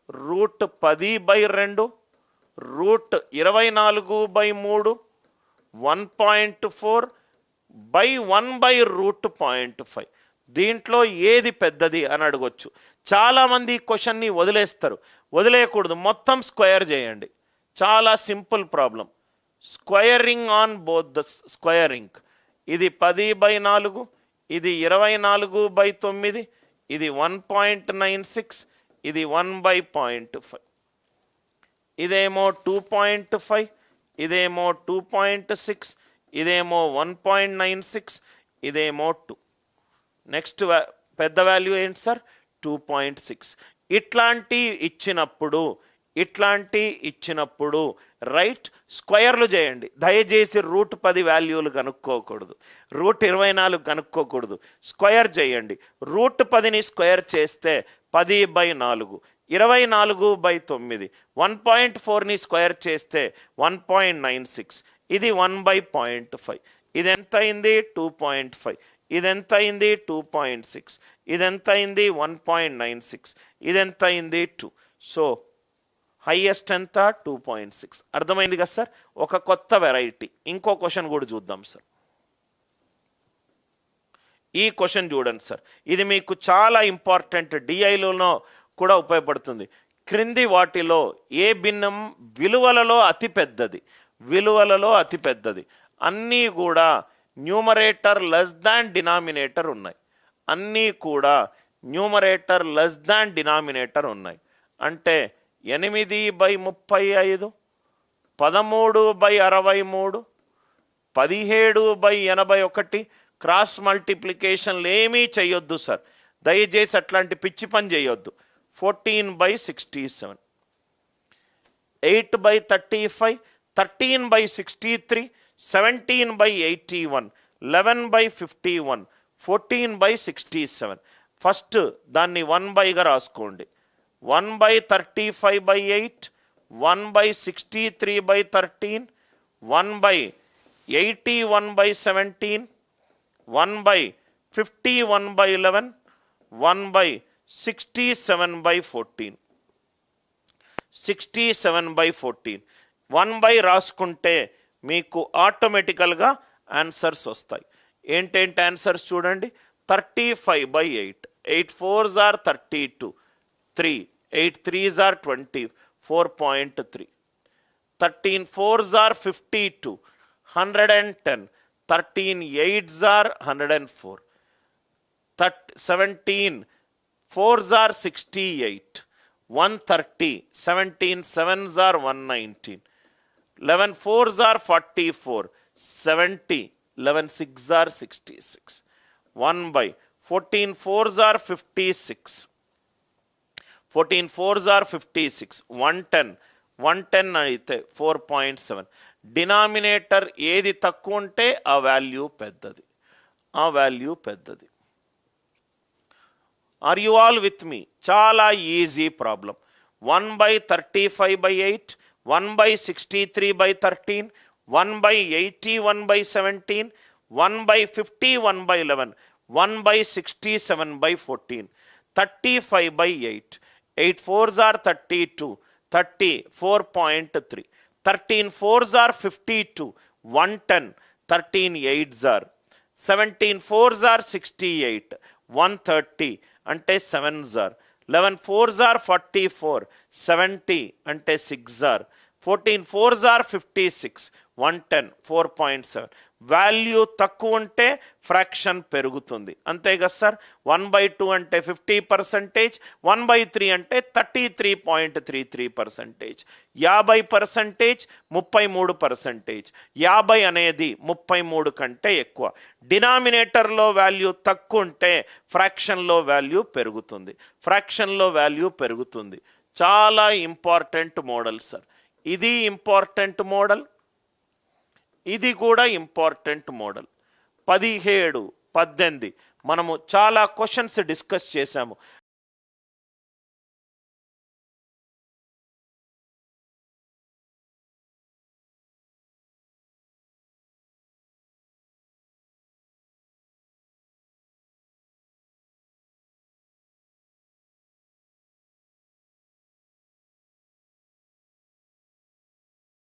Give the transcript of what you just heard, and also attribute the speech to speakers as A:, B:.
A: Route 10/2 route 24/3 1.4 by 1/√0.5. దీంట్లో ఏది పెద్దది అని అడగొచ్చు. చాలామంది ఈ క్వశ్చన్ని వదిలేస్తారు. వదిలేయకూడదు, మొత్తం స్క్వేర్ చేయండి. చాలా simple problem. Squaring on both the squaring. ఇది 10/4, ఇది 24/9, ఇది 1.96, ఇది 1/0.5. ఇదేమో 2.5, ఇదేమో 2.6, ఇదేమో 1.96, ఇదేమో 2. నెక్స్ట్ పెద్ద వాల్యూ ఏంటి సార్? 2.6. ఇట్లాంటి ఇచ్చినప్పుడు రైట్ స్క్వేర్లు చేయండి. దయచేసి రూట్ 10 వాల్యూలు కనుక్కోకూడదు, రూట్ 24 కనుక్కోకూడదు. స్క్వేర్ చేయండి. రూట్ 10ని స్క్వేర్ చేస్తే 10/4, 24/9, 1.4ని స్క్వేర్ చేస్తే 1.96, ఇది 1/0.5. ఇది ఎంత అయింది? 2.5. ఇది ఎంత అయింది? 2.6. ఇది ఎంత అయింది? 1.96. ఇది ఎంత అయింది? 2. సో హైయెస్ట్ ఎంత? 2.6. అర్థమైంది కదా సార్? ఒక కొత్త వెరైటీ. ఇంకో క్వశ్చన్ కూడా చూద్దాం సార్. ఈ క్వశ్చన్ చూడండి సార్, ఇది మీకు చాలా ఇంపార్టెంట్, డిఐలోనో కూడా ఉపయోగపడుతుంది. క్రింది వాటిలో ఏ భిన్నం విలువలలో అతిపెద్దది? అన్నీ కూడా న్యూమరేటర్ లెస్ దాన్ డినామినేటర్ ఉన్నాయి. అంటే 8/35, 13/63, 17/81 క్రాస్ మల్టిప్లికేషన్లు ఏమీ చేయొద్దు సార్. దయచేసి అట్లాంటి పిచ్చి పని చేయొద్దు. 14/67, 8/35, 13/63, 17/81, 11/51, 14/67. ఫస్ట్ దాన్ని 1/గా రాసుకోండి. 1/35/8, 1/63/13, 1/81/17, 1/51/11, 1/67/14. 67/14 1/, రాసుకుంటే మీకు ఆటోమేటికల్గా ఆన్సర్స్ వస్తాయి. ఏంటేంటి ఆన్సర్స్ చూడండి. 35/8, 8 4s are 32, 3, 8 3s are 20, 4.3. 13 4s are 52, 110, 13 8s are 104, 17 4s are 68, 130, 17 7s are 119, 11 4s are 44, 70, 11 6s are 66. 1/, 14 4s are 56, 14 4s are 56, 110 అయితే 4.7. డినామినేటర్ ఏది తక్కువ ఉంటే ఆ వాల్యూ పెద్దది. Are you all with me? చాలా easy problem. 1/35/8, 1/63/13, 1/81/17, 1/51/11, 1/67/14. 35/8, 8 4s are 32, 30, 4.3. 13 4s are 52, 110, 13 8s are 17 4s are 68, 130 అంటే 7s are 11 4s are 44, 70 అంటే 6s are 14 4s are 56, 110, 4.7. Value తక్కువ ఉంటే ఫ్రాక్షన్ పెరుగుతుంది, అంతే కదా సార్. 1/2 అంటే 50%, 1/3 అంటే 33.33%, 50%, 33%. 50 అనేది 33 కంటే ఎక్కువ. డినామినేటర్లో వాల్యూ తక్కువ ఉంటే ఫ్రాక్షన్లో వాల్యూ పెరుగుతుంది. చాలా ఇంపార్టెంట్ మోడల్ సార్. ఇది ఇంపార్టెంట్ మోడల్, ఇది కూడా ఇంపార్టెంట్ మోడల్. 17, 18 మనము చాలా క్వశ్చన్స్ డిస్కస్ చేశాము.